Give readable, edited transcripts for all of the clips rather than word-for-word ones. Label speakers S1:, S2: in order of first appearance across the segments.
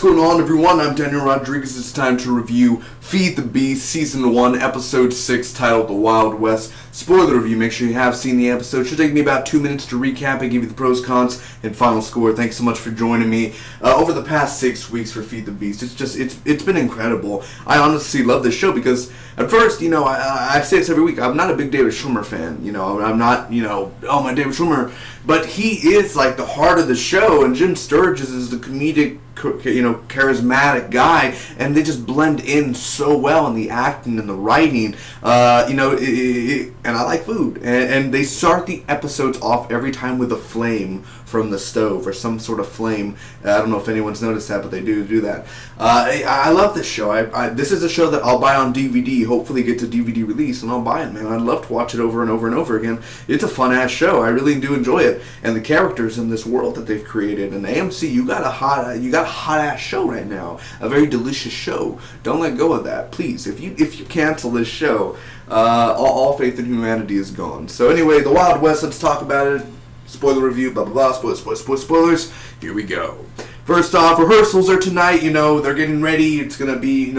S1: going on, everyone? I'm Daniel Rodriguez. It's time to review Feed the Beast Season 1, Episode 6, titled The Wild West. Spoiler review. Make sure you have seen the episode. Should take me about 2 minutes to recap and give you the pros, cons, and final score. Thanks so much for joining me over the past 6 weeks for Feed the Beast. It's been incredible. I honestly love this show because at first, I say this every week. I'm not a big David Schwimmer fan. I'm not, my David Schwimmer. But he is like the heart of the show, and Jim Sturgis is the comedic, charismatic guy, and they just blend in so well in the acting and the writing. And I like food, and they start the episodes off every time with a flame from the stove or some sort of flame. I don't know if anyone's noticed that, but they do that. I love this show. This is a show that I'll buy on DVD. Hopefully, get to DVD release, and I'll buy it, man. I'd love to watch it over and over and over again. It's a fun ass show. I really do enjoy it, and the characters in this world that they've created. And AMC, you got a hot ass show right now. A very delicious show. Don't let go of that, please. If you cancel this show, all faith in humanity is gone. So anyway, The Wild West. Let's talk about it. Spoiler review, blah, blah, blah, spoilers. Here we go. First off, rehearsals are tonight. They're getting ready. It's going to be,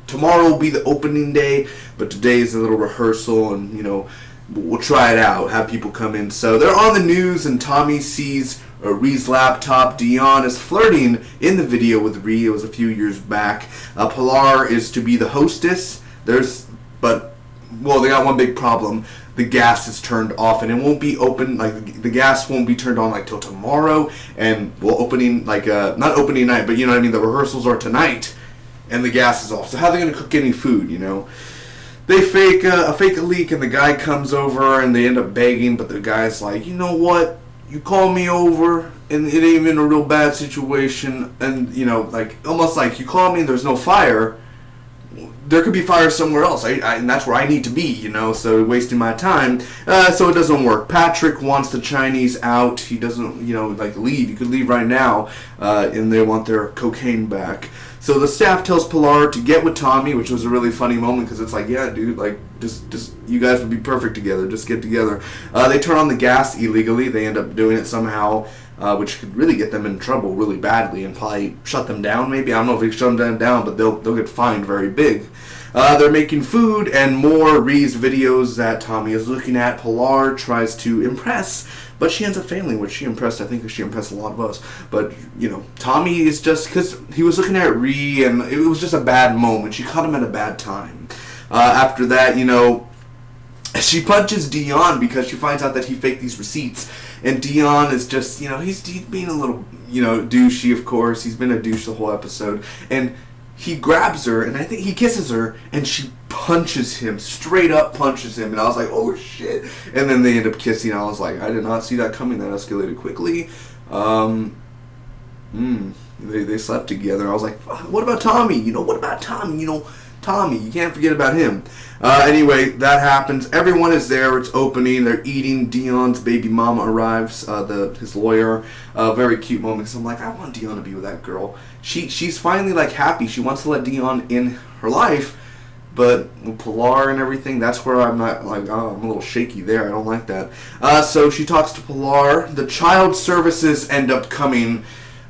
S1: tomorrow will be the opening day, but today is a little rehearsal, and, we'll try it out, have people come in. So they're on the news, and Tommy sees Ree's laptop. Dion is flirting in the video with Ree. It was a few years back. Pilar is to be the hostess. They got one big problem. The gas is turned off, and it won't be open, the gas won't be turned on till tomorrow, and not opening night, but you know what I mean, the rehearsals are tonight, and the gas is off. So how are they going to cook any food, They fake a leak, and the guy comes over, and they end up begging, but the guy's like, you know what, you call me over, and it ain't even a real bad situation, and, almost like you call me and there's no fire. There could be fire somewhere else, and that's where I need to be, so wasting my time. So it doesn't work. Patrick wants the Chinese out. He doesn't, leave. You could leave right now, and they want their cocaine back. So the staff tells Pilar to get with Tommy, which was a really funny moment, because it's like, yeah, dude, just you guys would be perfect together. Just get together. They turn on the gas illegally. They end up doing it somehow, which could really get them in trouble really badly and probably shut them down, maybe. I don't know if they shut them down, but they'll get fined very big. They're making food and more Ree's videos that Tommy is looking at. Pilar tries to impress, but she ends up failing, which she impressed a lot of us. But, Tommy is just, because he was looking at Ree, and it was just a bad moment. She caught him at a bad time. After that, she punches Dion because she finds out that he faked these receipts. And Dion is just, he's being a little, douchey, of course. He's been a douche the whole episode. And he grabs her, and I think he kisses her, and she punches him, straight up punches him. And I was like, oh, shit. And then they end up kissing. I was like, I did not see that coming. That escalated quickly. They slept together. I was like, what about Tommy? What about Tommy? Tommy, you can't forget about him. Anyway, that happens. Everyone is there. It's opening. They're eating. Dion's baby mama arrives, his lawyer. Very cute moment. So I'm like, I want Dion to be with that girl. She's finally happy. She wants to let Dion in her life, but with Pilar and everything, that's where I'm not I'm a little shaky there. I don't like that. So she talks to Pilar. The child services end up coming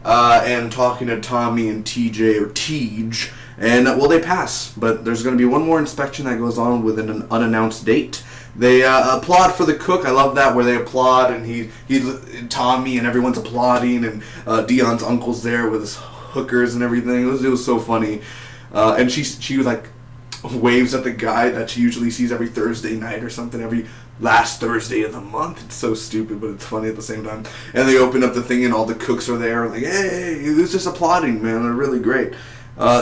S1: and talking to Tommy and TJ or Tej. And, they pass, but there's going to be one more inspection that goes on with an unannounced date. They applaud for the cook. I love that, where they applaud, and Tommy and everyone's applauding, and Dion's uncle's there with his hookers and everything. It was so funny. And she waves at the guy that she usually sees every Thursday night or something, every last Thursday of the month. It's so stupid, but it's funny at the same time. And they open up the thing, and all the cooks are there, like, hey, it was just applauding, man. They're really great.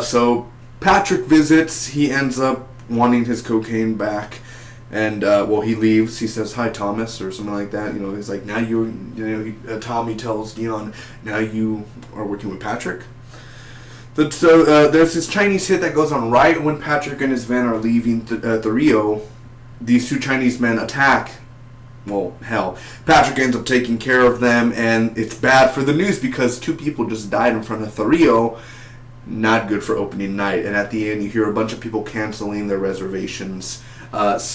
S1: So Patrick visits. He ends up wanting his cocaine back, and he leaves. He says, "Hi, Thomas," or something like that. He's like, "Now Tommy tells Dion, "Now you are working with Patrick." So there's this Chinese hit that goes on right when Patrick and his van are leaving the Rio. These two Chinese men attack. Well, hell, Patrick ends up taking care of them, and it's bad for the news because 2 people just died in front of the Rio. Not good for opening night. And at the end, you hear a bunch of people canceling their reservations. Bad.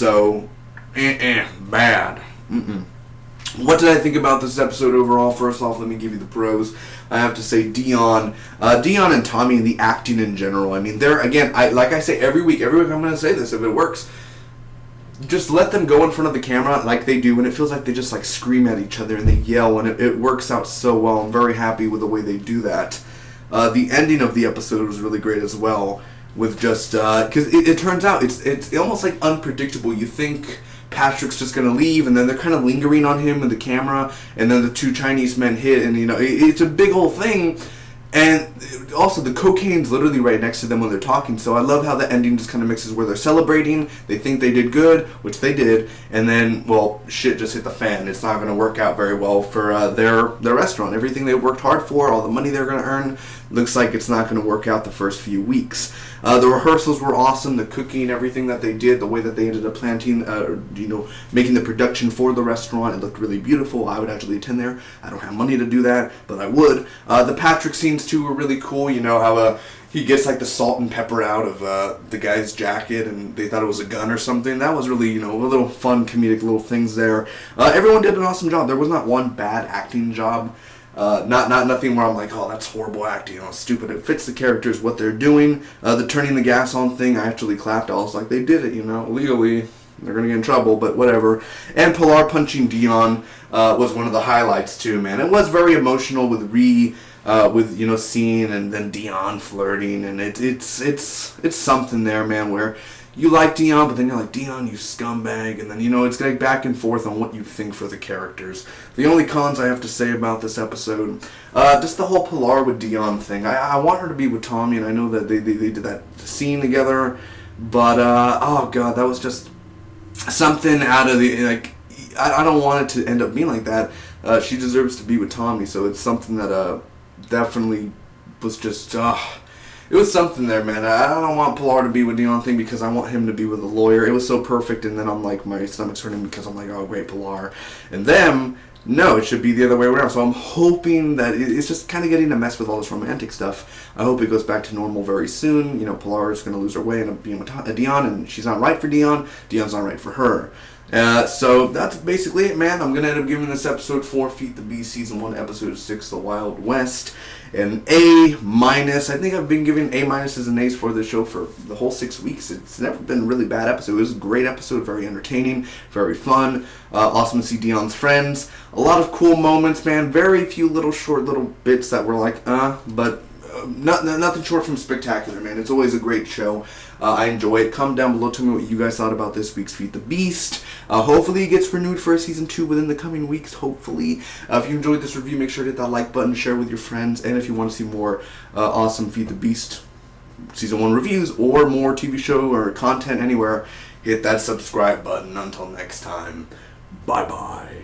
S1: What did I think about this episode overall? First off, let me give you the pros. I have to say Dion and Tommy, and the acting in general. I mean, they're, again, like I say every week I'm going to say this if it works. Just let them go in front of the camera like they do, and it feels like they just like scream at each other and they yell, and it works out so well. I'm very happy with the way they do that. The ending of the episode was really great as well, with just because it turns out it's almost like unpredictable. You think Patrick's just gonna leave, and then they're kind of lingering on him with the camera, and then the two Chinese men hit, and it's a big whole thing. And also, the cocaine's literally right next to them when they're talking, so I love how the ending just kind of mixes where they're celebrating, they think they did good, which they did, and then, well, shit just hit the fan. It's not going to work out very well for their restaurant. Everything they worked hard for, all the money they're going to earn, looks like it's not going to work out the first few weeks. The rehearsals were awesome, the cooking, everything that they did, the way that they ended up planting, making the production for the restaurant, it looked really beautiful. I would actually attend there. I don't have money to do that, but I would. The Patrick scenes, too, were really cool. You know how he gets like the salt and pepper out of the guy's jacket, and they thought it was a gun or something. That was really, a little fun comedic little things there. Everyone did an awesome job. There was not one bad acting job. Nothing where I'm like, oh, that's horrible acting, stupid. It fits the characters, what they're doing. The turning the gas on thing, I actually clapped. I was like, they did it, legally. They're going to get in trouble, but whatever. And Pilar punching Dion was one of the highlights, too, man. It was very emotional with Scene and then Dion flirting, and it's something there, man, where you like Dion, but then you're like, Dion, you scumbag, and then, it's going back and forth on what you think for the characters. The only cons I have to say about this episode, just the whole Pilar with Dion thing. I want her to be with Tommy, and I know that they did that scene together, but, oh god, that was just something out of the, I don't want it to end up being like that. She deserves to be with Tommy, so it's something that, definitely was just, it was something there, man. I don't want Pilar to be with Dion thing because I want him to be with a lawyer. It was so perfect, and then I'm like, my stomach's hurting because I'm like, oh, great, Pilar. And then, no, it should be the other way around. So I'm hoping that it's just kind of getting a mess with all this romantic stuff. I hope it goes back to normal very soon. Pilar is going to lose her way and end up being with Dion, and she's not right for Dion. Dion's not right for her. So that's basically it, man. I'm going to end up giving this episode 4, Feed the Beast, Season 1, Episode 6, The Wild West, an A-. I think I've been giving A-minuses and A's for this show for the whole 6 weeks. It's never been a really bad episode. It was a great episode, very entertaining, very fun. Awesome to see Dion's friends. A lot of cool moments, man. Very few short little bits that were like, but nothing short from spectacular, man. It's always a great show. I enjoy it. Comment down below, tell me what you guys thought about this week's Feed the Beast. Hopefully it gets renewed for Season 2 within the coming weeks, hopefully. If you enjoyed this review, make sure to hit that like button, share with your friends, and if you want to see more awesome Feed the Beast Season 1 reviews or more TV show or content anywhere, hit that subscribe button. Until next time, bye-bye.